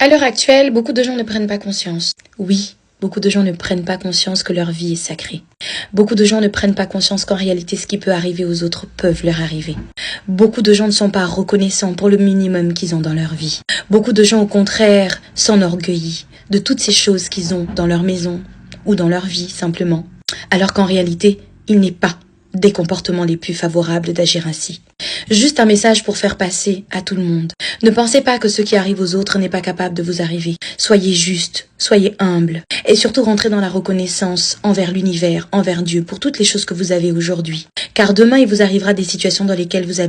À l'heure actuelle, beaucoup de gens ne prennent pas conscience. Oui, beaucoup de gens ne prennent pas conscience que leur vie est sacrée. Beaucoup de gens ne prennent pas conscience qu'en réalité, ce qui peut arriver aux autres peuvent leur arriver. Beaucoup de gens ne sont pas reconnaissants pour le minimum qu'ils ont dans leur vie. Beaucoup de gens, au contraire, s'enorgueillissent de toutes ces choses qu'ils ont dans leur maison ou dans leur vie, simplement. Alors qu'en réalité, il n'est pas des comportements les plus favorables d'agir ainsi. Juste un message pour faire passer à tout le monde. Ne pensez pas que ce qui arrive aux autres n'est pas capable de vous arriver. Soyez juste, soyez humble et surtout rentrez dans la reconnaissance envers l'univers, envers Dieu pour toutes les choses que vous avez aujourd'hui. Car demain, il vous arrivera des situations dans lesquelles vous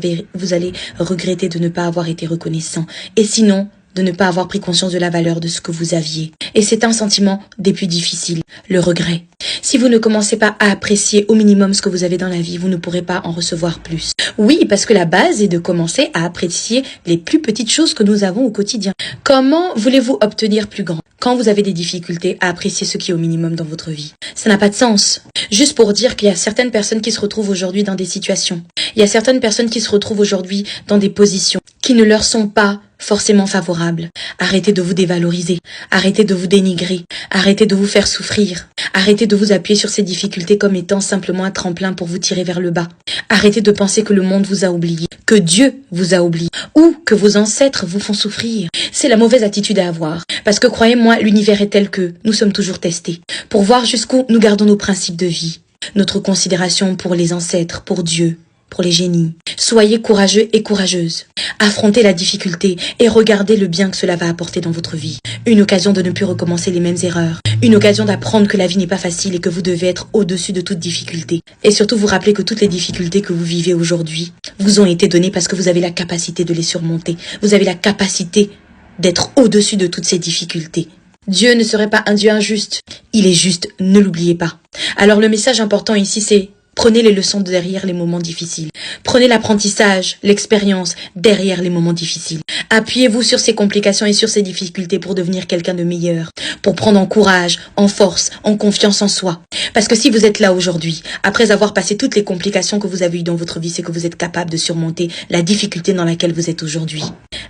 allez regretter de ne pas avoir été reconnaissant. Et sinon, de ne pas avoir pris conscience de la valeur de ce que vous aviez. Et c'est un sentiment des plus difficiles, le regret. Si vous ne commencez pas à apprécier au minimum ce que vous avez dans la vie, vous ne pourrez pas en recevoir plus. Oui, parce que la base est de commencer à apprécier les plus petites choses que nous avons au quotidien. Comment voulez-vous obtenir plus grand quand vous avez des difficultés à apprécier ce qui est au minimum dans votre vie? Ça n'a pas de sens. Juste pour dire qu'il y a certaines personnes qui se retrouvent aujourd'hui dans des situations. Il y a certaines personnes qui se retrouvent aujourd'hui dans des positions qui ne leur sont pas forcément favorables. Arrêtez de vous dévaloriser, arrêtez de vous dénigrer, arrêtez de vous faire souffrir, arrêtez de vous appuyer sur ces difficultés comme étant simplement un tremplin pour vous tirer vers le bas. Arrêtez de penser que le monde vous a oublié, que Dieu vous a oublié, ou que vos ancêtres vous font souffrir. C'est la mauvaise attitude à avoir, parce que croyez-moi, l'univers est tel que nous sommes toujours testés, pour voir jusqu'où nous gardons nos principes de vie, notre considération pour les ancêtres, pour Dieu, pour les génies. Soyez courageux et courageuses. Affrontez la difficulté et regardez le bien que cela va apporter dans votre vie. Une occasion de ne plus recommencer les mêmes erreurs. Une occasion d'apprendre que la vie n'est pas facile et que vous devez être au-dessus de toute difficulté. Et surtout vous rappeler que toutes les difficultés que vous vivez aujourd'hui vous ont été données parce que vous avez la capacité de les surmonter. Vous avez la capacité d'être au-dessus de toutes ces difficultés. Dieu ne serait pas un Dieu injuste. Il est juste, ne l'oubliez pas. Alors le message important ici c'est: prenez les leçons derrière les moments difficiles. Prenez l'apprentissage, l'expérience derrière les moments difficiles. Appuyez-vous sur ces complications et sur ces difficultés pour devenir quelqu'un de meilleur. Pour prendre en courage, en force, en confiance en soi. Parce que si vous êtes là aujourd'hui, après avoir passé toutes les complications que vous avez eues dans votre vie, c'est que vous êtes capable de surmonter la difficulté dans laquelle vous êtes aujourd'hui.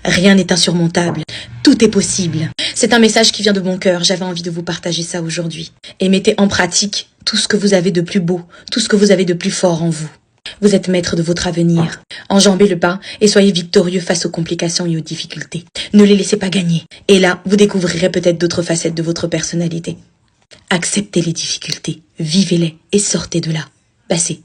Rien n'est insurmontable. Tout est possible. C'est un message qui vient de mon cœur. J'avais envie de vous partager ça aujourd'hui. Et mettez en pratique tout ce que vous avez de plus beau, tout ce que vous avez de plus fort en vous. Vous êtes maître de votre avenir. Enjambez le pas et soyez victorieux face aux complications et aux difficultés. Ne les laissez pas gagner. Et là, vous découvrirez peut-être d'autres facettes de votre personnalité. Acceptez les difficultés, vivez-les et sortez de là. Passez.